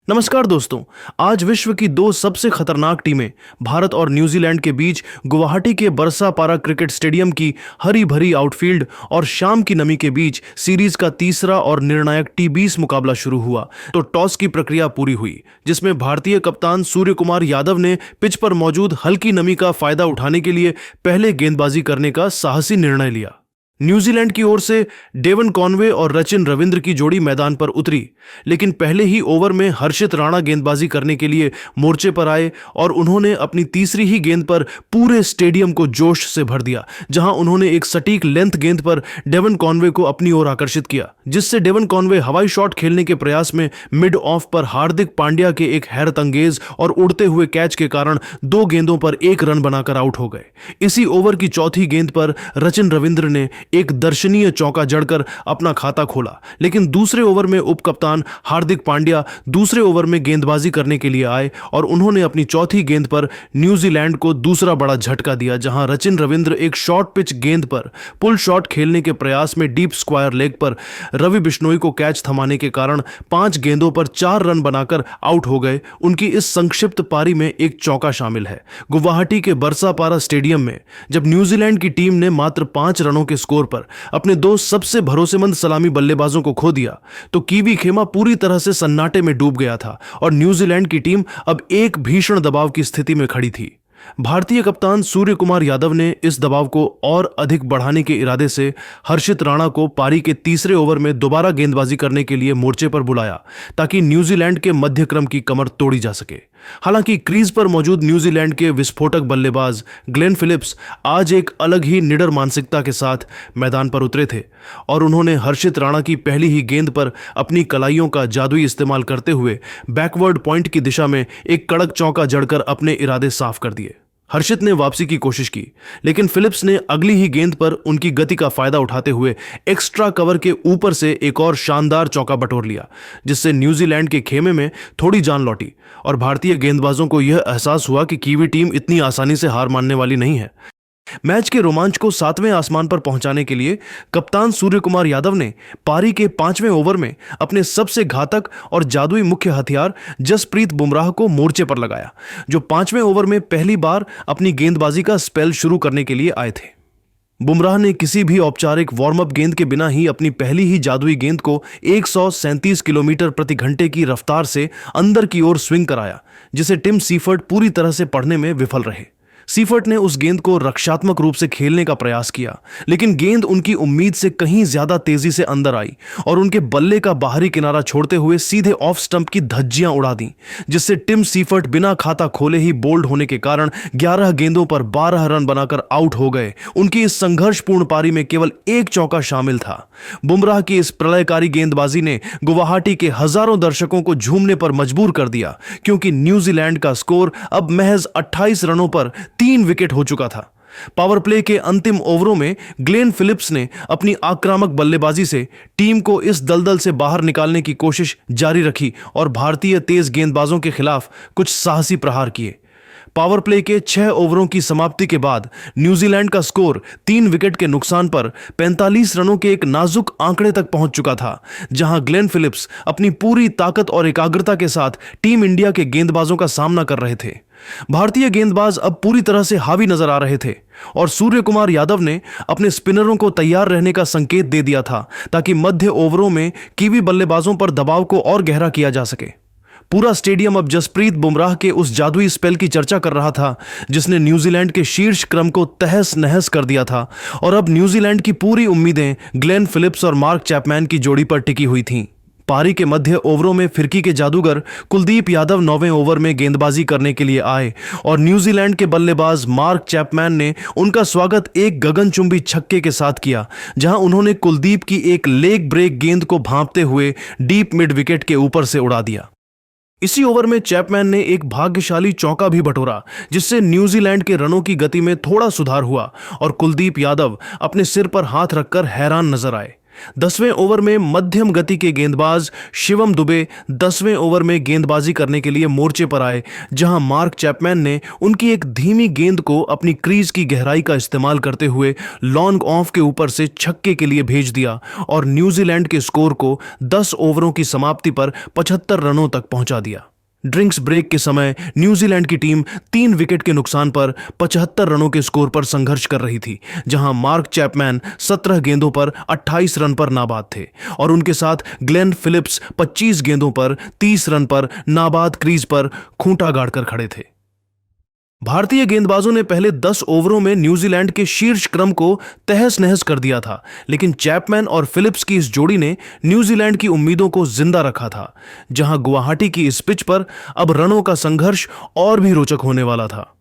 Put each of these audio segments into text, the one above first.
नमस्कार दोस्तों। आज विश्व की दो सबसे खतरनाक टीमें भारत और न्यूजीलैंड के बीच गुवाहाटी के बरसापारा क्रिकेट स्टेडियम की हरी भरी आउटफील्ड और शाम की नमी के बीच सीरीज का तीसरा और निर्णायक T20 मुकाबला शुरू हुआ तो टॉस की प्रक्रिया पूरी हुई, जिसमें भारतीय कप्तान सूर्य कुमार यादव ने पिच पर मौजूद हल्की नमी का फायदा उठाने के लिए पहले गेंदबाजी करने का साहसी निर्णय लिया। न्यूजीलैंड की ओर से डेवन कॉनवे और रचिन रविंद्र की जोड़ी मैदान पर उतरी, लेकिन पहले ही ओवर में हर्षित राणा गेंदबाजी करने के लिए मोर्चे पर आए और उन्होंने अपनी तीसरी ही गेंद पर पूरे स्टेडियम को जोश से भर दिया, जहां उन्होंने एक सटीक लेंथ गेंद पर डेवन कॉनवे को अपनी ओर आकर्षित किया, जिससे डेवन कॉनवे हवाई शॉट खेलने के प्रयास में मिड ऑफ पर हार्दिक पांड्या के एक हैरतअंगेज और उड़ते हुए कैच के कारण 2 गेंदों पर 1 रन बनाकर आउट हो गए। इसी ओवर की चौथी गेंद पर रचिन रविंद्र ने एक दर्शनीय चौका जड़कर अपना खाता खोला, लेकिन दूसरे ओवर में उपकप्तान हार्दिक पांड्या दूसरे ओवर में गेंदबाजी करने के लिए आए और उन्होंने अपनी चौथी गेंद पर न्यूजीलैंड को दूसरा बड़ा झटका दिया, जहां रचिन रविंद्र एक शॉर्ट पिच गेंद पर पुल शॉट खेलने के प्रयास में डीप स्क्वायर लेग पर रवि बिश्नोई को कैच थमाने के कारण 5 गेंदों पर 4 रन बनाकर आउट हो गए। उनकी इस संक्षिप्त पारी में एक चौका शामिल है। गुवाहाटी के बरसापारा स्टेडियम में जब न्यूजीलैंड की टीम ने मात्र 5 रनों के स्कोर पर अपने 2 सबसे भरोसेमंद सलामी बल्लेबाजों को खो दिया तो कीवी खेमा पूरी तरह से सन्नाटे में डूब गया था और न्यूजीलैंड की टीम अब एक भीषण दबाव की स्थिति में खड़ी थी। भारतीय कप्तान सूर्य कुमार यादव ने इस दबाव को और अधिक बढ़ाने के इरादे से हर्षित राणा को पारी के तीसरे ओवर में दोबारा गेंदबाजी करने के लिए मोर्चे पर बुलाया ताकि न्यूजीलैंड के मध्यक्रम की कमर तोड़ी जा सके। हालांकि क्रीज पर मौजूद न्यूजीलैंड के विस्फोटक बल्लेबाज ग्लेन फिलिप्स आज एक अलग ही निडर मानसिकता के साथ मैदान पर उतरे थे और उन्होंने हर्षित राणा की पहली ही गेंद पर अपनी कलाइयों का जादुई इस्तेमाल करते हुए बैकवर्ड पॉइंट की दिशा में एक कड़क चौका जड़कर अपने इरादे साफ कर दिए। हर्षित ने वापसी की कोशिश की, लेकिन फिलिप्स ने अगली ही गेंद पर उनकी गति का फायदा उठाते हुए एक्स्ट्रा कवर के ऊपर से एक और शानदार चौका बटोर लिया, जिससे न्यूजीलैंड के खेमे में थोड़ी जान लौटी और भारतीय गेंदबाजों को यह एहसास हुआ कि कीवी टीम इतनी आसानी से हार मानने वाली नहीं है। मैच के रोमांच को 7वें आसमान पर पहुंचाने के लिए कप्तान सूर्य कुमार यादव ने पारी के 5वें ओवर में अपने सबसे घातक और जादुई मुख्य हथियार जसप्रीत बुमराह को मोर्चे पर लगाया, जो 5वें ओवर में पहली बार अपनी गेंदबाजी का स्पेल शुरू करने के लिए आए थे। बुमराह ने किसी भी औपचारिक वार्म अप गेंद के बिना ही अपनी पहली ही जादुई गेंद को 137 किलोमीटर प्रति घंटे की रफ्तार से अंदर की ओर स्विंग कराया, जिसे टिम सीफर्ट पूरी तरह से पढ़ने में विफल रहे। सीफर्ट ने उस गेंद को रक्षात्मक रूप से खेलने का प्रयास किया, लेकिन गेंद उनकी उम्मीद से कहीं ज्यादा तेजी से अंदर आई और उनके बल्ले का बाहरी किनारा छोड़ते हुए सीधे ऑफ स्टंप की धज्जियां उड़ा दी, जिससे टिम सीफर्ट बिना खाता खोले ही बोल्ड होने के कारण 11 गेंदों पर 12 रन बनाकर आउट हो गए। उनकी इस संघर्षपूर्ण पारी में केवल एक चौका शामिल था। बुमराह की इस प्रलयकारी गेंदबाजी ने गुवाहाटी के हजारों दर्शकों को झूमने पर मजबूर कर दिया, क्योंकि न्यूजीलैंड का स्कोर अब महज 28 रनों पर 3 विकेट हो चुका था। पावर प्ले के अंतिम ओवरों में ग्लेन फिलिप्स ने अपनी आक्रामक बल्लेबाजी से टीम को इस दलदल से बाहर निकालने की कोशिश जारी रखी और भारतीय तेज गेंदबाजों के खिलाफ कुछ साहसी प्रहार किए। पावर प्ले के 6 ओवरों की समाप्ति के बाद न्यूजीलैंड का स्कोर 3 विकेट के नुकसान पर 45 रनों के एक नाजुक आंकड़े तक पहुंच चुका था, जहां ग्लेन फिलिप्स अपनी पूरी ताकत और एकाग्रता के साथ टीम इंडिया के गेंदबाजों का सामना कर रहे थे। भारतीय गेंदबाज अब पूरी तरह से हावी नजर आ रहे थे और सूर्य कुमार यादव ने अपने स्पिनरों को तैयार रहने का संकेत दे दिया था ताकि मध्य ओवरों में कीवी बल्लेबाजों पर दबाव को और गहरा किया जा सके। पूरा स्टेडियम अब जसप्रीत बुमराह के उस जादुई स्पेल की चर्चा कर रहा था, जिसने न्यूजीलैंड के शीर्ष क्रम को तहस नहस कर दिया था और अब न्यूजीलैंड की पूरी उम्मीदें ग्लेन फिलिप्स और मार्क चैपमैन की जोड़ी पर टिकी हुई थीं। पारी के मध्य ओवरों में फिरकी के जादूगर कुलदीप यादव 9वें ओवर में गेंदबाजी करने के लिए आए और न्यूजीलैंड के बल्लेबाज मार्क चैपमैन ने उनका स्वागत एक गगनचुंबी छक्के के साथ किया, जहां उन्होंने कुलदीप की एक लेग ब्रेक गेंद को भांपते हुए डीप मिड विकेट के ऊपर से उड़ा दिया। इसी ओवर में चैपमैन ने एक भाग्यशाली चौका भी बटोरा, जिससे न्यूजीलैंड के रनों की गति में थोड़ा सुधार हुआ और कुलदीप यादव अपने सिर पर हाथ रखकर हैरान नजर आए। 10वें ओवर में मध्यम गति के गेंदबाज शिवम दुबे 10वें ओवर में गेंदबाजी करने के लिए मोर्चे पर आए, जहां मार्क चैपमैन ने उनकी एक धीमी गेंद को अपनी क्रीज की गहराई का इस्तेमाल करते हुए लॉन्ग ऑफ के ऊपर से छक्के के लिए भेज दिया और न्यूजीलैंड के स्कोर को 10 ओवरों की समाप्ति पर 75 रनों तक पहुंचा दिया। ड्रिंक्स ब्रेक के समय न्यूजीलैंड की टीम 3 विकेट के नुकसान पर 75 रनों के स्कोर पर संघर्ष कर रही थी, जहां मार्क चैपमैन 17 गेंदों पर 28 रन पर नाबाद थे और उनके साथ ग्लेन फिलिप्स 25 गेंदों पर 30 रन पर नाबाद क्रीज पर खूंटा गाड़कर खड़े थे। भारतीय गेंदबाजों ने पहले 10 ओवरों में न्यूजीलैंड के शीर्ष क्रम को तहस नहस कर दिया था, लेकिन चैपमैन और फिलिप्स की इस जोड़ी ने न्यूजीलैंड की उम्मीदों को जिंदा रखा था, जहां गुवाहाटी की इस पिच पर अब रनों का संघर्ष और भी रोचक होने वाला था।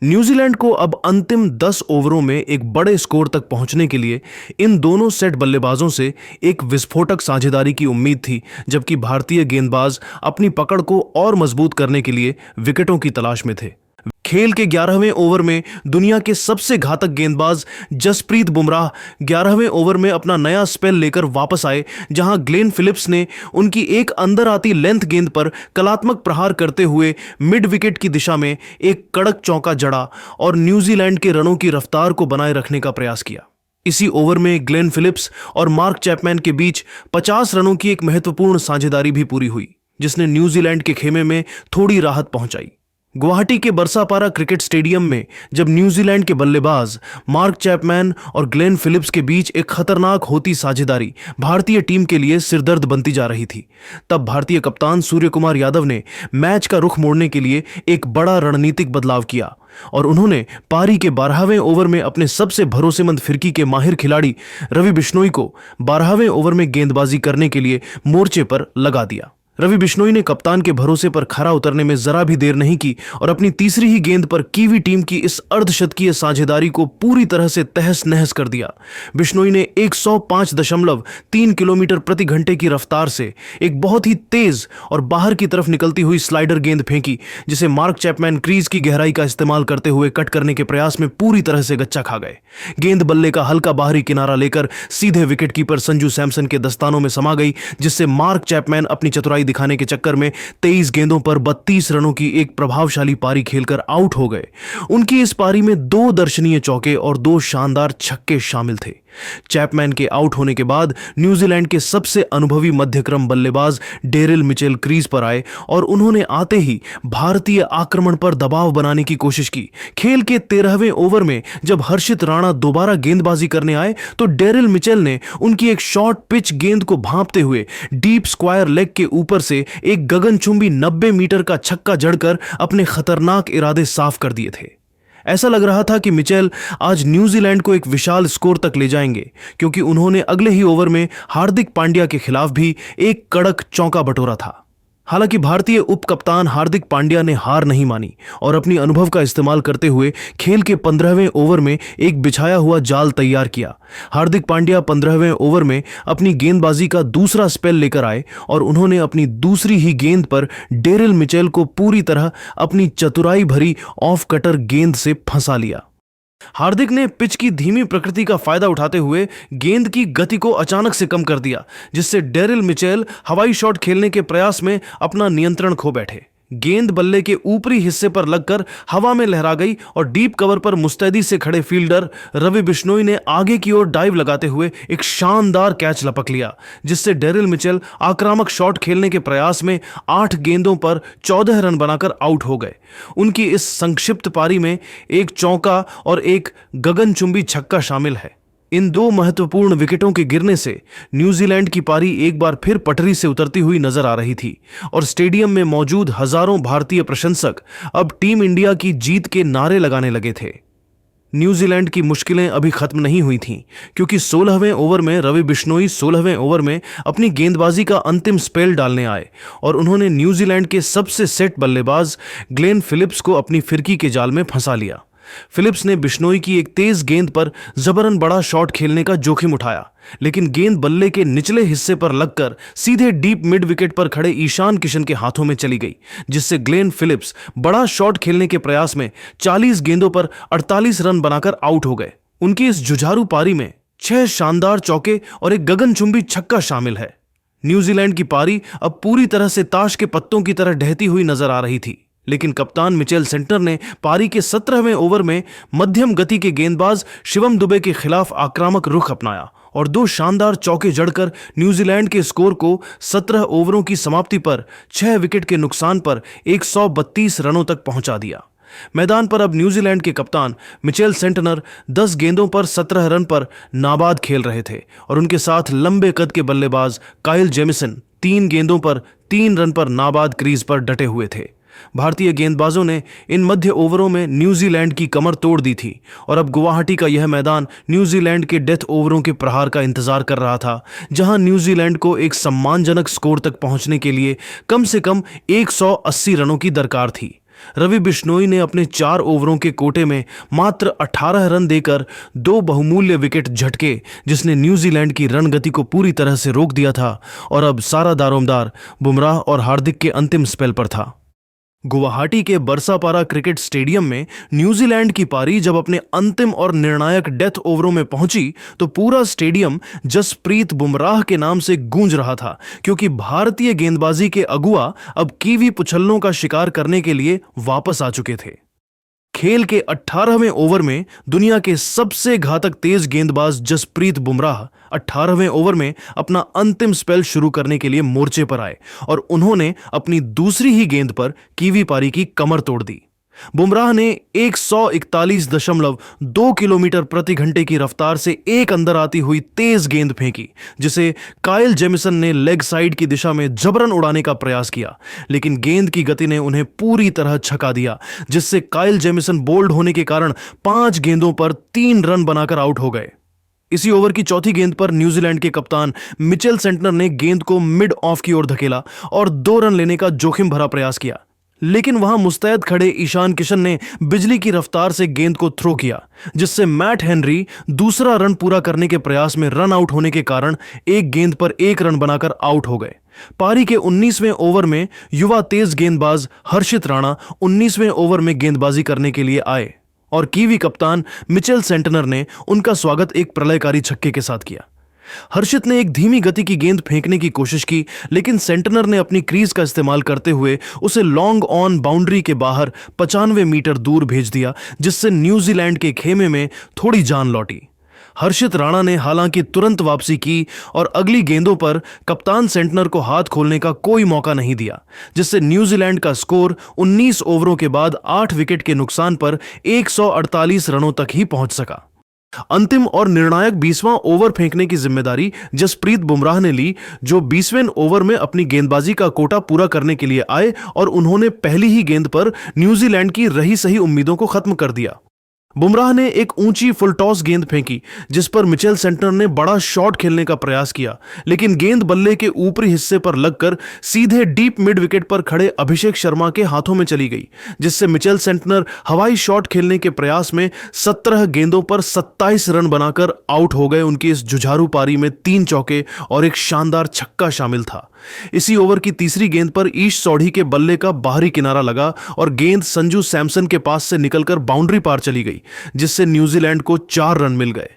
न्यूजीलैंड को अब अंतिम 10 ओवरों में एक बड़े स्कोर तक पहुंचने के लिए इन दोनों सेट बल्लेबाजों से एक विस्फोटक साझेदारी की उम्मीद थी, जबकि भारतीय गेंदबाज अपनी पकड़ को और मजबूत करने के लिए विकेटों की तलाश में थे। खेल के 11वें ओवर में दुनिया के सबसे घातक गेंदबाज जसप्रीत बुमराह 11वें ओवर में अपना नया स्पेल लेकर वापस आए, जहां ग्लेन फिलिप्स ने उनकी एक अंदर आती लेंथ गेंद पर कलात्मक प्रहार करते हुए मिड विकेट की दिशा में एक कड़क चौका जड़ा और न्यूजीलैंड के रनों की रफ्तार को बनाए रखने का प्रयास किया। इसी ओवर में ग्लेन फिलिप्स और मार्क चैपमैन के बीच 50 रनों की एक महत्वपूर्ण साझेदारी भी पूरी हुई, जिसने न्यूजीलैंड के खेमे में थोड़ी राहत पहुंचाई। गुवाहाटी के बरसापारा क्रिकेट स्टेडियम में जब न्यूजीलैंड के बल्लेबाज मार्क चैपमैन और ग्लेन फिलिप्स के बीच एक खतरनाक होती साझेदारी भारतीय टीम के लिए सिरदर्द बनती जा रही थी, तब भारतीय कप्तान सूर्यकुमार यादव ने मैच का रुख मोड़ने के लिए एक बड़ा रणनीतिक बदलाव किया और उन्होंने पारी के 12वें ओवर में अपने सबसे भरोसेमंद फिरकी के माहिर खिलाड़ी रवि बिश्नोई को 12वें ओवर में गेंदबाजी करने के लिए मोर्चे पर लगा दिया। रवि बिश्नोई ने कप्तान के भरोसे पर खरा उतरने में जरा भी देर नहीं की और अपनी तीसरी ही गेंद पर कीवी टीम की इस अर्धशतकीय साझेदारी को पूरी तरह से तहस नहस कर दिया। बिश्नोई ने 105.3 किलोमीटर प्रति घंटे की रफ्तार से एक बहुत ही तेज और बाहर की तरफ निकलती हुई स्लाइडर गेंद फेंकी, जिसे मार्क चैपमैन क्रीज की गहराई का इस्तेमाल करते हुए कट करने के प्रयास में पूरी तरह से गच्चा खा गए। गेंद बल्ले का हल्का बाहरी किनारा लेकर सीधे विकेटकीपर संजू सैमसन के दस्तानों में समा गई, जिससे मार्क चैपमैन अपनी चतुराई दिखाने के चक्कर में 23 गेंदों पर 32 रनों की एक प्रभावशाली पारी खेलकर आउट हो गए। उनकी इस पारी में 2 दर्शनीय चौके और 2 शानदार छक्के शामिल थे। चैपमैन के आउट होने के बाद न्यूजीलैंड के सबसे अनुभवी मध्यक्रम बल्लेबाज डेरिल मिचेल क्रीज पर आए और उन्होंने आते ही भारतीय आक्रमण पर दबाव बनाने की कोशिश की। खेल के 13वें ओवर में जब हर्षित राणा दोबारा गेंदबाजी करने आए तो डेरिल मिचेल ने उनकी एक शॉर्ट पिच गेंद को भांपते हुए डीप स्क्वायर लेग के ऊपर से एक गगनचुंबी 90 मीटर का छक्का जड़कर अपने खतरनाक इरादे साफ कर दिए थे। ऐसा लग रहा था कि मिचेल आज न्यूजीलैंड को एक विशाल स्कोर तक ले जाएंगे, क्योंकि उन्होंने अगले ही ओवर में हार्दिक पांड्या के खिलाफ भी एक कड़क चौका बटोरा था। हालांकि भारतीय उप कप्तान हार्दिक पांड्या ने हार नहीं मानी और अपनी अनुभव का इस्तेमाल करते हुए खेल के 15वें ओवर में एक बिछाया हुआ जाल तैयार किया। हार्दिक पांड्या 15वें ओवर में अपनी गेंदबाजी का दूसरा स्पेल लेकर आए और उन्होंने अपनी दूसरी ही गेंद पर डेरिल मिचेल को पूरी तरह अपनी चतुराई भरी ऑफ कटर गेंद से फंसा लिया। हार्दिक ने पिच की धीमी प्रकृति का फायदा उठाते हुए गेंद की गति को अचानक से कम कर दिया, जिससे डेरिल मिचेल हवाई शॉट खेलने के प्रयास में अपना नियंत्रण खो बैठे। गेंद बल्ले के ऊपरी हिस्से पर लगकर हवा में लहरा गई और डीप कवर पर मुस्तैदी से खड़े फील्डर रवि बिश्नोई ने आगे की ओर डाइव लगाते हुए एक शानदार कैच लपक लिया, जिससे डेरिल मिचेल आक्रामक शॉट खेलने के प्रयास में 8 गेंदों पर 14 रन बनाकर आउट हो गए। उनकी इस संक्षिप्त पारी में एक चौका और एक गगनचुंबी छक्का शामिल है। इन 2 महत्वपूर्ण विकेटों के गिरने से न्यूजीलैंड की पारी एक बार फिर पटरी से उतरती हुई नजर आ रही थी और स्टेडियम में मौजूद हजारों भारतीय प्रशंसक अब टीम इंडिया की जीत के नारे लगाने लगे थे। न्यूजीलैंड की मुश्किलें अभी खत्म नहीं हुई थीं, क्योंकि 16वें ओवर में रवि बिश्नोई 16वें ओवर में अपनी गेंदबाजी का अंतिम स्पेल डालने आए और उन्होंने न्यूजीलैंड के सबसे सेट बल्लेबाज ग्लेन फिलिप्स को अपनी फिरकी के जाल में फंसा लिया। फिलिप्स ने बिश्नोई की एक तेज गेंद पर जबरन बड़ा शॉट खेलने का जोखिम उठाया, लेकिन गेंद बल्ले के निचले हिस्से पर लगकर सीधे डीप मिड विकेट पर खड़े ईशान किशन के हाथों में चली गई, जिससे ग्लेन फिलिप्स बड़ा शॉट खेलने के प्रयास में 40 गेंदों पर 48 रन बनाकर आउट हो गए। उनकी इस जुझारू पारी में 6 शानदार चौके और एक गगनचुंबी छक्का शामिल है। न्यूजीलैंड की पारी अब पूरी तरह से ताश के पत्तों की तरह ढहती हुई नजर आ रही थी, लेकिन कप्तान मिचेल सेंटनर ने पारी के 17वें ओवर में मध्यम गति के गेंदबाज शिवम दुबे के खिलाफ आक्रामक रुख अपनाया और 2 शानदार चौके जड़कर न्यूजीलैंड के स्कोर को 17 ओवरों की समाप्ति पर 6 विकेट के नुकसान पर 132 रनों तक पहुंचा दिया। मैदान पर अब न्यूजीलैंड के कप्तान मिचेल सेंटनर 10 गेंदों पर 17 रन पर नाबाद खेल रहे थे और उनके साथ लंबे कद के बल्लेबाज काइल जेमिसन 3 गेंदों पर 3 रन पर नाबाद क्रीज पर डटे हुए थे। भारतीय गेंदबाजों ने इन मध्य ओवरों में न्यूजीलैंड की कमर तोड़ दी थी और अब गुवाहाटी का यह मैदान न्यूजीलैंड के डेथ ओवरों के प्रहार का इंतजार कर रहा था, जहां न्यूजीलैंड को एक सम्मानजनक स्कोर तक पहुंचने के लिए कम से कम 180 रनों की दरकार थी। रवि बिश्नोई ने अपने 4 ओवरों के कोटे में मात्र 18 रन देकर 2 बहुमूल्य विकेट झटके, जिसने न्यूजीलैंड की रणगति को पूरी तरह से रोक दिया था और अब सारा दारोमदार बुमराह और हार्दिक के अंतिम स्पेल पर था। गुवाहाटी के बरसापारा क्रिकेट स्टेडियम में न्यूजीलैंड की पारी जब अपने अंतिम और निर्णायक डेथ ओवरों में पहुंची तो पूरा स्टेडियम जसप्रीत बुमराह के नाम से गूंज रहा था, क्योंकि भारतीय गेंदबाजी के अगुआ अब कीवी पुछल्लों का शिकार करने के लिए वापस आ चुके थे। खेल के 18वें ओवर में दुनिया के सबसे घातक तेज गेंदबाज जसप्रीत बुमराह 18वें ओवर में अपना अंतिम स्पेल शुरू करने के लिए मोर्चे पर आए और उन्होंने अपनी दूसरी ही गेंद पर कीवी पारी की कमर तोड़ दी। बुमराह ने 141.2 किलोमीटर प्रति घंटे की रफ्तार से एक अंदर आती हुई तेज गेंद फेंकी, जिसे काइल जेमिसन ने लेग साइड की दिशा में जबरन उड़ाने का प्रयास किया, लेकिन गेंद की गति ने उन्हें पूरी तरह छका दिया, जिससे काइल जेमिसन बोल्ड होने के कारण 5 गेंदों पर 3 रन बनाकर आउट हो गए। इसी ओवर की चौथी गेंद पर न्यूजीलैंड के कप्तान मिचेल सेंटनर ने गेंद को मिड ऑफ की ओर धकेला और 2 रन लेने का जोखिम भरा प्रयास किया, लेकिन वहां मुस्तैद खड़े ईशान किशन ने बिजली की रफ्तार से गेंद को थ्रो किया, जिससे मैट हेनरी दूसरा रन पूरा करने के प्रयास में रन आउट होने के कारण एक गेंद पर 1 रन बनाकर आउट हो गए। पारी के 19वें ओवर में युवा तेज गेंदबाज हर्षित राणा 19वें ओवर में गेंदबाजी करने के लिए आए और कीवी कप्तान मिचेल सेंटनर ने उनका स्वागत एक प्रलयकारी छक्के के साथ किया। हर्षित ने एक धीमी गति की गेंद फेंकने की कोशिश की, लेकिन सेंटनर ने अपनी क्रीज का इस्तेमाल करते हुए उसे लॉन्ग ऑन बाउंड्री के बाहर 95 मीटर दूर भेज दिया, जिससे न्यूजीलैंड के खेमे में थोड़ी जान लौटी। हर्षित राणा ने हालांकि तुरंत वापसी की और अगली गेंदों पर कप्तान सेंटनर को हाथ खोलने का कोई मौका नहीं दिया, जिससे न्यूजीलैंड का स्कोर 19 ओवरों के बाद 8 विकेट के नुकसान पर 148 रनों तक ही पहुंच सका। अंतिम और निर्णायक 20वां ओवर फेंकने की जिम्मेदारी जसप्रीत बुमराह ने ली, जो 20वें ओवर में अपनी गेंदबाजी का कोटा पूरा करने के लिए आए और उन्होंने पहली ही गेंद पर न्यूजीलैंड की रही सही उम्मीदों को खत्म कर दिया। बुमराह ने एक ऊंची फुल टॉस गेंद फेंकी, जिस पर मिचेल सेंटनर ने बड़ा शॉट खेलने का प्रयास किया, लेकिन गेंद बल्ले के ऊपरी हिस्से पर लगकर सीधे डीप मिड विकेट पर खड़े अभिषेक शर्मा के हाथों में चली गई, जिससे मिचेल सेंटनर हवाई शॉट खेलने के प्रयास में 17 गेंदों पर 27 रन बनाकर आउट हो गए। उनकी इस जुझारू पारी में 3 चौके और एक शानदार छक्का शामिल था। इसी ओवर की तीसरी गेंद पर ईश सौढ़ी के बल्ले का बाहरी किनारा लगा और गेंद संजू सैमसन के पास से निकलकर बाउंड्री पार चली गई, जिससे न्यूजीलैंड को 4 रन मिल गए।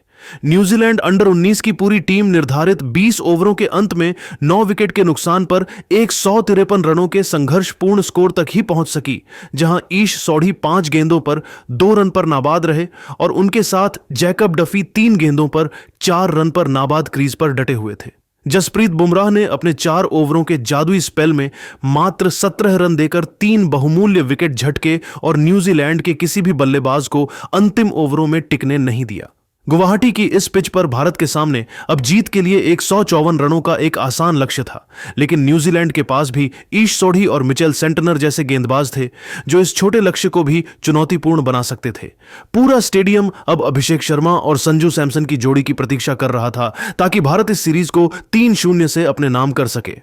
न्यूजीलैंड अंडर 19 की पूरी टीम निर्धारित 20 ओवरों के अंत में 9 विकेट के नुकसान पर 153 रनों के संघर्षपूर्ण स्कोर तक ही पहुंच सकी, जहां ईश सौढ़ी 5 गेंदों पर 2 रन पर नाबाद रहे और उनके साथ जैकब डफी 3 गेंदों पर 4 रन पर नाबाद क्रीज पर डटे हुए थे। जसप्रीत बुमराह ने अपने 4 ओवरों के जादुई स्पेल में मात्र 17 रन देकर 3 बहुमूल्य विकेट झटके और न्यूजीलैंड के किसी भी बल्लेबाज को अंतिम ओवरों में टिकने नहीं दिया। गुवाहाटी की इस पिच पर भारत के सामने अब जीत के लिए 154 रनों का एक आसान लक्ष्य था, लेकिन न्यूजीलैंड के पास भी ईश सोढ़ी और मिचेल सेंटनर जैसे गेंदबाज थे जो इस छोटे लक्ष्य को भी चुनौतीपूर्ण बना सकते थे। पूरा स्टेडियम अब अभिषेक शर्मा और संजू सैमसन की जोड़ी की प्रतीक्षा कर रहा था, ताकि भारत इस सीरीज को 3-0 से अपने नाम कर सके।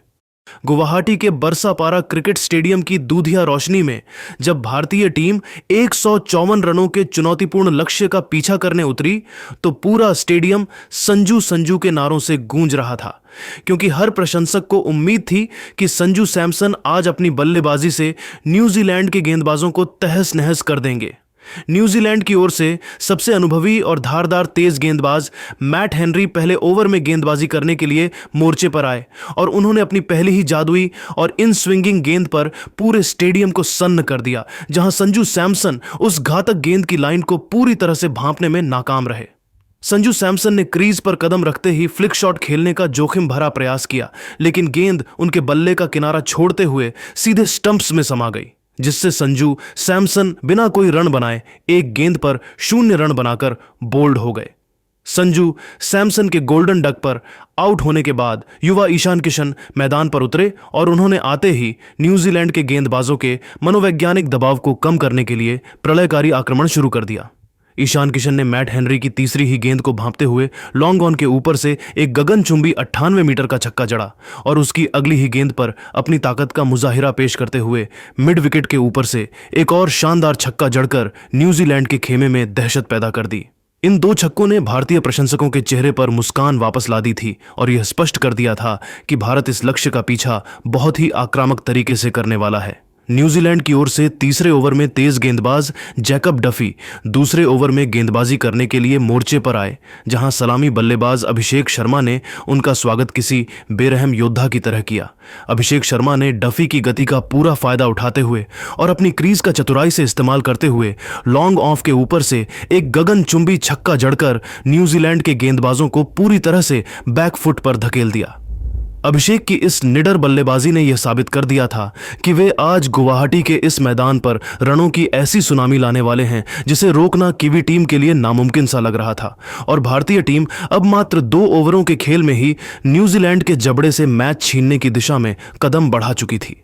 गुवाहाटी के बरसापारा क्रिकेट स्टेडियम की दूधिया रोशनी में जब भारतीय टीम 154 रनों के चुनौतीपूर्ण लक्ष्य का पीछा करने उतरी, तो पूरा स्टेडियम संजू संजू के नारों से गूंज रहा था, क्योंकि हर प्रशंसक को उम्मीद थी कि संजू सैमसन आज अपनी बल्लेबाजी से न्यूजीलैंड के गेंदबाजों को तहस नहस कर देंगे। न्यूजीलैंड की ओर से सबसे अनुभवी और धारदार तेज गेंदबाज मैट हेनरी पहले ओवर में गेंदबाजी करने के लिए मोर्चे पर आए और उन्होंने अपनी पहली ही जादुई और इन स्विंगिंग गेंद पर पूरे स्टेडियम को सन्न कर दिया, जहां संजू सैमसन उस घातक गेंद की लाइन को पूरी तरह से भांपने में नाकाम रहे। संजू सैमसन ने क्रीज पर कदम रखते ही फ्लिक शॉट खेलने का जोखिम भरा प्रयास किया, लेकिन गेंद उनके बल्ले का किनारा छोड़ते हुए सीधे स्टंप्स में समा गई, जिससे संजू सैमसन बिना कोई रन बनाए एक गेंद पर 0 रन बनाकर बोल्ड हो गए। संजू सैमसन के गोल्डन डक पर आउट होने के बाद युवा ईशान किशन मैदान पर उतरे और उन्होंने आते ही न्यूजीलैंड के गेंदबाजों के मनोवैज्ञानिक दबाव को कम करने के लिए प्रलयकारी आक्रमण शुरू कर दिया। ईशान किशन ने मैट हेनरी की तीसरी ही गेंद को भांपते हुए लॉन्ग ऑन के ऊपर से एक गगनचुंबी 98 मीटर का छक्का जड़ा और उसकी अगली ही गेंद पर अपनी ताकत का मुजाहिरा पेश करते हुए मिड विकेट के ऊपर से एक और शानदार छक्का जड़कर न्यूजीलैंड के खेमे में दहशत पैदा कर दी। इन 2 छक्कों ने भारतीय प्रशंसकों के चेहरे पर मुस्कान वापस ला दी थी और यह स्पष्ट कर दिया था कि भारत इस लक्ष्य का पीछा बहुत ही आक्रामक तरीके से करने वाला है। न्यूजीलैंड की ओर से तीसरे ओवर में तेज गेंदबाज जैकब डफी दूसरे ओवर में गेंदबाजी करने के लिए मोर्चे पर आए, जहां सलामी बल्लेबाज अभिषेक शर्मा ने उनका स्वागत किसी बेरहम योद्धा की तरह किया। अभिषेक शर्मा ने डफी की गति का पूरा फायदा उठाते हुए और अपनी क्रीज का चतुराई से इस्तेमाल करते हुए लॉन्ग ऑफ के ऊपर से एक गगनचुंबी छक्का जड़कर न्यूजीलैंड के गेंदबाजों को पूरी तरह से बैकफुट पर धकेल दिया। अभिषेक की इस निडर बल्लेबाजी ने यह साबित कर दिया था कि वे आज गुवाहाटी के इस मैदान पर रनों की ऐसी सुनामी लाने वाले हैं जिसे रोकना कीवी टीम के लिए नामुमकिन सा लग रहा था और भारतीय टीम अब मात्र 2 ओवरों के खेल में ही न्यूजीलैंड के जबड़े से मैच छीनने की दिशा में कदम बढ़ा चुकी थी।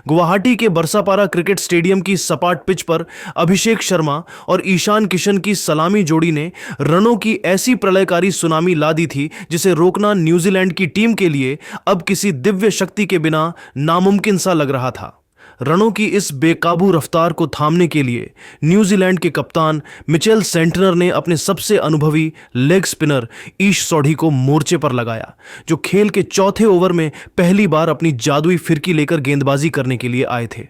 गुवाहाटी के बरसापारा क्रिकेट स्टेडियम की सपाट पिच पर अभिषेक शर्मा और ईशान किशन की सलामी जोड़ी ने रनों की ऐसी प्रलयकारी सुनामी ला दी थी जिसे रोकना न्यूजीलैंड की टीम के लिए अब किसी दिव्य शक्ति के बिना नामुमकिन सा लग रहा था। रनों की इस बेकाबू रफ्तार को थामने के लिए न्यूजीलैंड के कप्तान मिचेल सेंटनर ने अपने सबसे अनुभवी लेग स्पिनर ईश सोढ़ी को मोर्चे पर लगाया, जो खेल के चौथे ओवर में पहली बार अपनी जादुई फिरकी लेकर गेंदबाजी करने के लिए आए थे।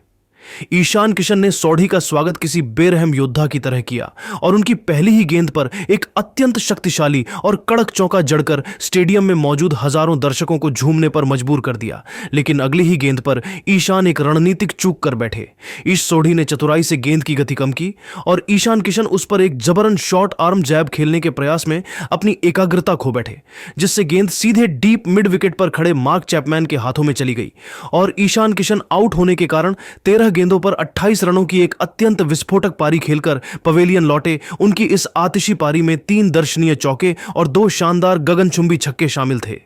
ईशान किशन ने सोढ़ी का स्वागत किसी बेरहम योद्धा की तरह किया और उनकी पहली ही गेंद पर एक अत्यंत शक्तिशाली और कड़क चौका जड़कर स्टेडियम में मौजूद हजारों दर्शकों को झूमने पर मजबूर कर दिया। लेकिन अगली ही गेंद पर ईशान एक रणनीतिक चूक कर बैठे। ईश सोढ़ी ने चतुराई से गेंद की गति कम की और ईशान किशन उस पर एक जबरन शॉर्ट आर्म जैब खेलने के प्रयास में अपनी एकाग्रता खो बैठे, जिससे गेंद सीधे डीप मिड विकेट पर खड़े मार्क चैपमैन के हाथों में चली गई और ईशान किशन आउट होने के कारण 13 गेंदों पर 28 रनों की एक अत्यंत विस्फोटक पारी खेलकर पवेलियन लौटे। उनकी इस आतिशी पारी में 3 दर्शनीय चौके और 2 शानदार गगनचुंबी छक्के शामिल थे।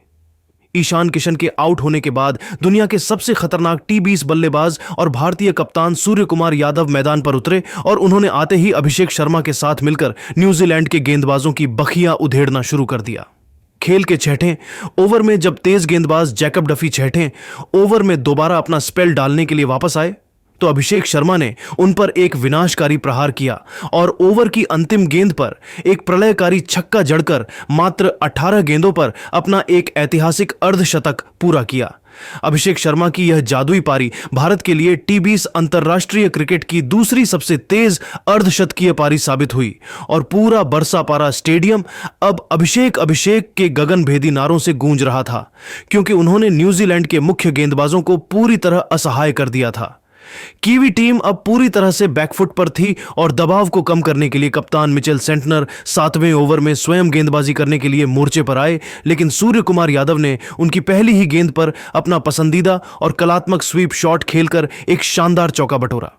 ईशान किशन के आउट होने के बाद दुनिया के सबसे खतरनाक T20 बल्लेबाज और भारतीय कप्तान सूर्य कुमार यादव मैदान पर उतरे और उन्होंने आते ही अभिषेक शर्मा के साथ मिलकर न्यूजीलैंड के गेंदबाजों की बखियां उधेड़ना शुरू कर दिया। खेल के 6ठे ओवर में जब तेज गेंदबाज जैकब डफी 6ठे ओवर में दोबारा अपना स्पेल डालने के लिए वापस आए तो अभिषेक शर्मा ने उन पर एक विनाशकारी प्रहार किया और ओवर की अंतिम गेंद पर एक प्रलयकारी छक्का जड़कर मात्र 18 गेंदों पर अपना एक ऐतिहासिक अर्धशतक पूरा किया। अभिषेक शर्मा की यह जादुई पारी भारत के लिए T20 अंतर्राष्ट्रीय क्रिकेट की दूसरी सबसे तेज अर्धशतकीय पारी साबित हुई और पूरा बरसापारा स्टेडियम अब अभिषेक के गगनभेदी नारों से गूंज रहा था, क्योंकि उन्होंने न्यूजीलैंड के मुख्य गेंदबाजों को पूरी तरह असहाय कर दिया था। कीवी टीम अब पूरी तरह से बैकफुट पर थी और दबाव को कम करने के लिए कप्तान मिचेल सेंटनर 7वें ओवर में स्वयं गेंदबाजी करने के लिए मोर्चे पर आए, लेकिन सूर्य कुमार यादव ने उनकी पहली ही गेंद पर अपना पसंदीदा और कलात्मक स्वीप शॉट खेलकर एक शानदार चौका बटोरा।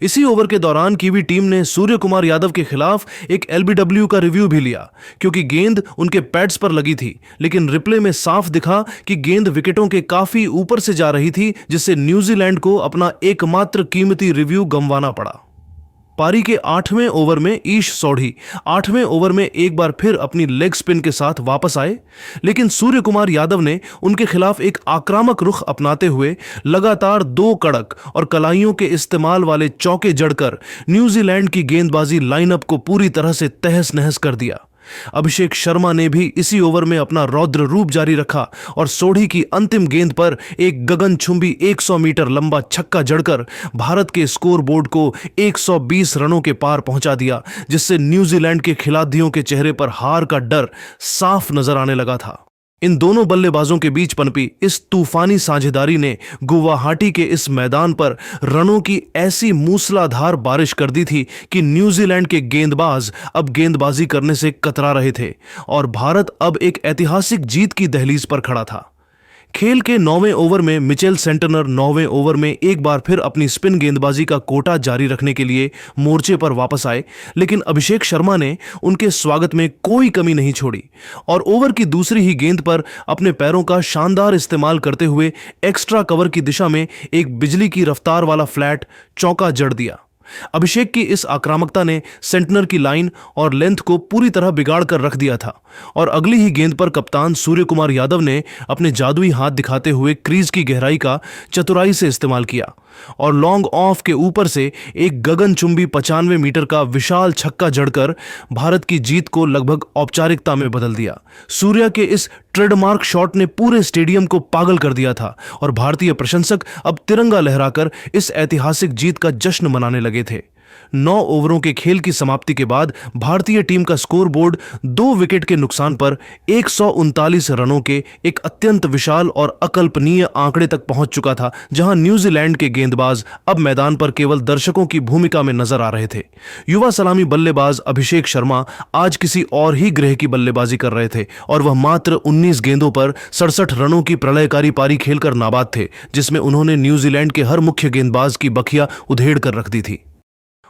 इसी ओवर के दौरान कीवी टीम ने सूर्य कुमार यादव के खिलाफ एक LBW का रिव्यू भी लिया, क्योंकि गेंद उनके पैड्स पर लगी थी, लेकिन रिप्ले में साफ दिखा कि गेंद विकेटों के काफी ऊपर से जा रही थी, जिससे न्यूजीलैंड को अपना एकमात्र कीमती रिव्यू गंवाना पड़ा। पारी के 8वें ओवर में ईश सोढ़ी 8वें ओवर में एक बार फिर अपनी लेग स्पिन के साथ वापस आए, लेकिन सूर्य कुमार यादव ने उनके खिलाफ एक आक्रामक रुख अपनाते हुए लगातार 2 कड़क और कलाइयों के इस्तेमाल वाले चौके जड़कर न्यूजीलैंड की गेंदबाजी लाइनअप को पूरी तरह से तहस नहस कर दिया। अभिषेक शर्मा ने भी इसी ओवर में अपना रौद्र रूप जारी रखा और सोढ़ी की अंतिम गेंद पर एक गगनचुंबी 100 मीटर लंबा छक्का जड़कर भारत के स्कोर बोर्ड को 120 रनों के पार पहुंचा दिया, जिससे न्यूजीलैंड के खिलाड़ियों के चेहरे पर हार का डर साफ नजर आने लगा था। इन दोनों बल्लेबाजों के बीच पनपी इस तूफानी साझेदारी ने गुवाहाटी के इस मैदान पर रनों की ऐसी मूसलाधार बारिश कर दी थी कि न्यूजीलैंड के गेंदबाज अब गेंदबाजी करने से कतरा रहे थे और भारत अब एक ऐतिहासिक जीत की दहलीज पर खड़ा था। खेल के 9वें ओवर में मिचेल सेंटनर 9वें ओवर में एक बार फिर अपनी स्पिन गेंदबाजी का कोटा जारी रखने के लिए मोर्चे पर वापस आए, लेकिन अभिषेक शर्मा ने उनके स्वागत में कोई कमी नहीं छोड़ी और ओवर की दूसरी ही गेंद पर अपने पैरों का शानदार इस्तेमाल करते हुए एक्स्ट्रा कवर की दिशा में एक बिजली की रफ्तार वाला फ्लैट चौका जड़ दिया। अभिषेक की इस आक्रामकता ने सेंटनर की लाइन और लेंथ को पूरी तरह बिगाड़ कर रख दिया था और अगली ही गेंद पर कप्तान सूर्य कुमार यादव ने अपने जादुई हाथ दिखाते हुए क्रीज की गहराई का चतुराई से इस्तेमाल किया और लॉन्ग ऑफ के ऊपर से एक गगनचुंबी 95 मीटर का विशाल छक्का जड़कर भारत की जीत को लगभग औपचारिकता में बदल दिया। सूर्या के इस ट्रेडमार्क शॉट ने पूरे स्टेडियम को पागल कर दिया था और भारतीय प्रशंसक अब तिरंगा लहराकर इस ऐतिहासिक जीत का जश्न मनाने लगे थे। 9 ओवरों के खेल की समाप्ति के बाद भारतीय टीम का स्कोर बोर्ड 2 विकेट के नुकसान पर 139 रनों के एक अत्यंत विशाल और अकल्पनीय आंकड़े तक पहुंच चुका था, जहां न्यूजीलैंड के गेंदबाज अब मैदान पर केवल दर्शकों की भूमिका में नजर आ रहे थे। युवा सलामी बल्लेबाज अभिषेक शर्मा आज किसी और ही ग्रह की बल्लेबाजी कर रहे थे और वह मात्र 19 गेंदों पर 67 रनों की प्रलयकारी पारी खेलकर नाबाद थे, जिसमें उन्होंने न्यूजीलैंड के हर मुख्य गेंदबाज की बखिया उधेड़ कर रख दी थी।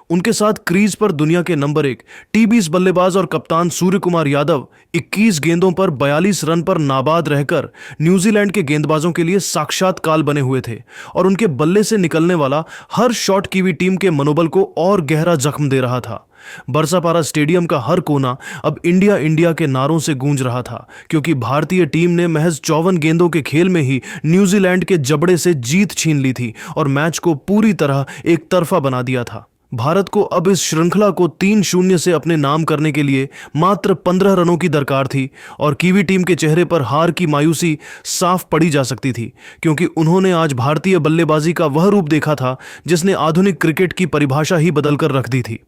उनके साथ क्रीज पर दुनिया के नंबर 1 टी20 बल्लेबाज और कप्तान सूर्य कुमार यादव 21 गेंदों पर 42 रन पर नाबाद रहकर न्यूजीलैंड के गेंदबाजों के लिए साक्षात काल बने हुए थे और उनके बल्ले से निकलने वाला हर शॉट कीवी टीम के मनोबल को और गहरा जख्म दे रहा था। बरसापारा स्टेडियम का हर कोना अब इंडिया इंडिया के नारों से गूंज रहा था, क्योंकि भारतीय टीम ने महज 54 गेंदों के खेल में ही न्यूजीलैंड के जबड़े से जीत छीन ली थी और मैच को पूरी तरह एक तरफा बना दिया था। भारत को अब इस श्रृंखला को 3-0 से अपने नाम करने के लिए मात्र 15 रनों की दरकार थी और कीवी टीम के चेहरे पर हार की मायूसी साफ पड़ी जा सकती थी, क्योंकि उन्होंने आज भारतीय बल्लेबाजी का वह रूप देखा था जिसने आधुनिक क्रिकेट की परिभाषा ही बदलकर रख दी थी।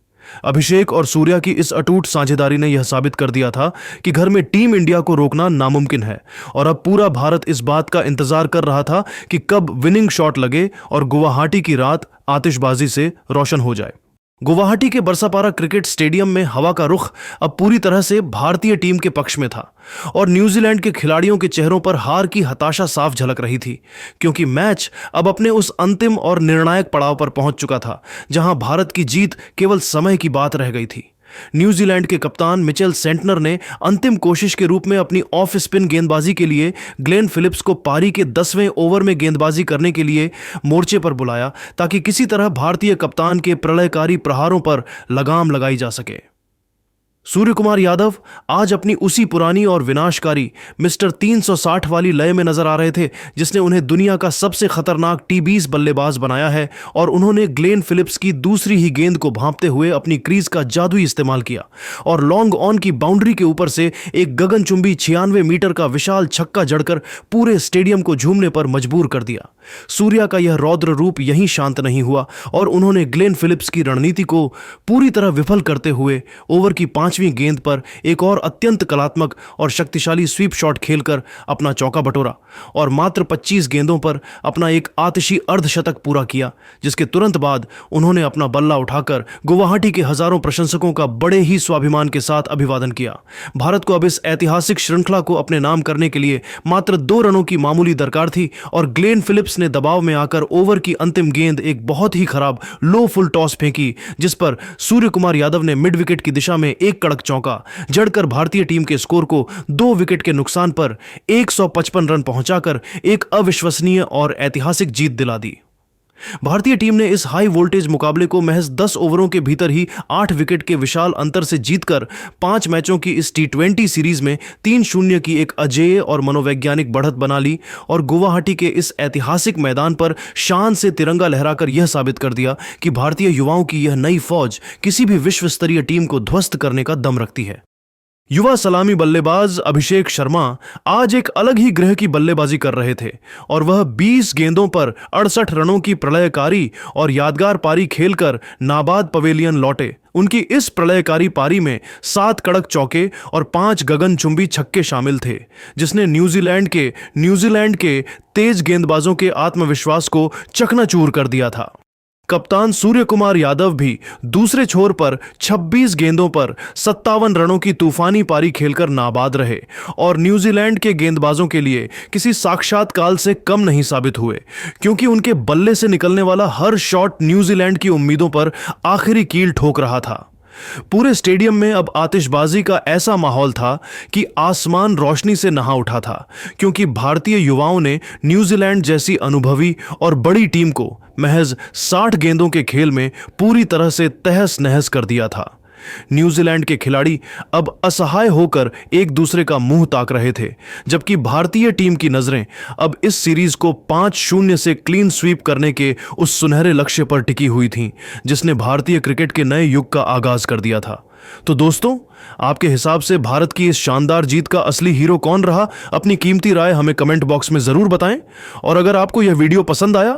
अभिषेक और सूर्या की इस अटूट साझेदारी ने यह साबित कर दिया था कि घर में टीम इंडिया को रोकना नामुमकिन है और अब पूरा भारत इस बात का इंतजार कर रहा था कि कब विनिंग शॉट लगे और गुवाहाटी की रात आतिशबाजी से रोशन हो जाए। गुवाहाटी के बरसापारा क्रिकेट स्टेडियम में हवा का रुख अब पूरी तरह से भारतीय टीम के पक्ष में था और न्यूजीलैंड के खिलाड़ियों के चेहरों पर हार की हताशा साफ झलक रही थी, क्योंकि मैच अब अपने उस अंतिम और निर्णायक पड़ाव पर पहुंच चुका था जहां भारत की जीत केवल समय की बात रह गई थी। न्यूजीलैंड के कप्तान मिचेल सेंटनर ने अंतिम कोशिश के रूप में अपनी ऑफ स्पिन गेंदबाजी के लिए ग्लेन फिलिप्स को पारी के 10वें ओवर में गेंदबाजी करने के लिए मोर्चे पर बुलाया, ताकि किसी तरह भारतीय कप्तान के प्रलयकारी प्रहारों पर लगाम लगाई जा सके। सूर्य कुमार यादव आज अपनी उसी पुरानी और विनाशकारी मिस्टर 360 वाली लय में नजर आ रहे थे जिसने उन्हें दुनिया का सबसे खतरनाक टी20 बल्लेबाज बनाया है और उन्होंने ग्लेन फिलिप्स की दूसरी ही गेंद को भांपते हुए अपनी क्रीज का जादुई इस्तेमाल किया और लॉन्ग ऑन की बाउंड्री के ऊपर से एक गगनचुंबी 96 मीटर का विशाल छक्का जड़कर पूरे स्टेडियम को झूमने पर मजबूर कर दिया। सूर्या का यह रौद्र रूप यहीं शांत नहीं हुआ और उन्होंने ग्लेन फिलिप्स की रणनीति को पूरी तरह विफल करते हुए ओवर की 5वीं गेंद पर एक और अत्यंत कलात्मक और शक्तिशाली स्वीप शॉट खेलकर अपना चौका बटोरा और मात्र 25 गेंदों पर अपना एक आतिशी अर्धशतक पूरा किया, जिसके तुरंत बाद उन्होंने अपना बल्ला उठाकर गुवाहाटी के हजारों प्रशंसकों का बड़े ही स्वाभिमान के साथ अभिवादन किया। भारत को अब इस ऐतिहासिक श्रृंखला को अपने नाम करने के लिए मात्र 2 रनों की मामूली दरकार थी और ग्लेन फिलिप्स ने दबाव में आकर ओवर की अंतिम गेंद एक बहुत ही खराब लो फुल टॉस फेंकी, जिस पर सूर्य कुमार यादव ने मिड विकेट की दिशा में एक कड़क चौका जड़कर भारतीय टीम के स्कोर को 2 विकेट के नुकसान पर 155 रन पहुंचाकर एक अविश्वसनीय और ऐतिहासिक जीत दिला दी। भारतीय टीम ने इस हाई वोल्टेज मुकाबले को महज 10 ओवरों के भीतर ही 8 विकेट के विशाल अंतर से जीतकर 5 मैचों की इस टी20 सीरीज में 3-0 की एक अजेय और मनोवैज्ञानिक बढ़त बना ली और गुवाहाटी के इस ऐतिहासिक मैदान पर शान से तिरंगा लहराकर यह साबित कर दिया कि भारतीय युवाओं की यह नई फौज किसी भी विश्व स्तरीय टीम को ध्वस्त करने का दम रखती है। युवा सलामी बल्लेबाज अभिषेक शर्मा आज एक अलग ही ग्रह की बल्लेबाजी कर रहे थे और वह 20 गेंदों पर 68 रनों की प्रलयकारी और यादगार पारी खेलकर नाबाद पवेलियन लौटे। उनकी इस प्रलयकारी पारी में 7 कड़क चौके और 5 गगनचुंबी छक्के शामिल थे, जिसने न्यूजीलैंड के तेज गेंदबाजों के आत्मविश्वास को चकनाचूर कर दिया था। कप्तान सूर्य कुमार यादव भी दूसरे छोर पर 26 गेंदों पर 57 रनों की तूफानी पारी खेलकर नाबाद रहे और न्यूजीलैंड के गेंदबाजों के लिए किसी साक्षात काल से कम नहीं साबित हुए, क्योंकि उनके बल्ले से निकलने वाला हर शॉट न्यूजीलैंड की उम्मीदों पर आखिरी कील ठोक रहा था। पूरे स्टेडियम में अब आतिशबाजी का ऐसा माहौल था कि आसमान रोशनी से नहा उठा था, क्योंकि भारतीय युवाओं ने न्यूजीलैंड जैसी अनुभवी और बड़ी टीम को महज 60 गेंदों के खेल में पूरी तरह से तहस नहस कर दिया था। न्यूजीलैंड के खिलाड़ी अब असहाय होकर एक दूसरे का मुंह ताक रहे थे, जबकि भारतीय टीम की नजरें अब इस सीरीज को 5-0 से क्लीन स्वीप करने के उस सुनहरे लक्ष्य पर टिकी हुई थीं, जिसने भारतीय क्रिकेट के नए युग का आगाज कर दिया था। तो दोस्तों, आपके हिसाब से भारत की इस शानदार जीत का असली हीरो कौन रहा? अपनी कीमती राय हमें कमेंट बॉक्स में जरूर बताएं। और अगर आपको यह वीडियो पसंद आया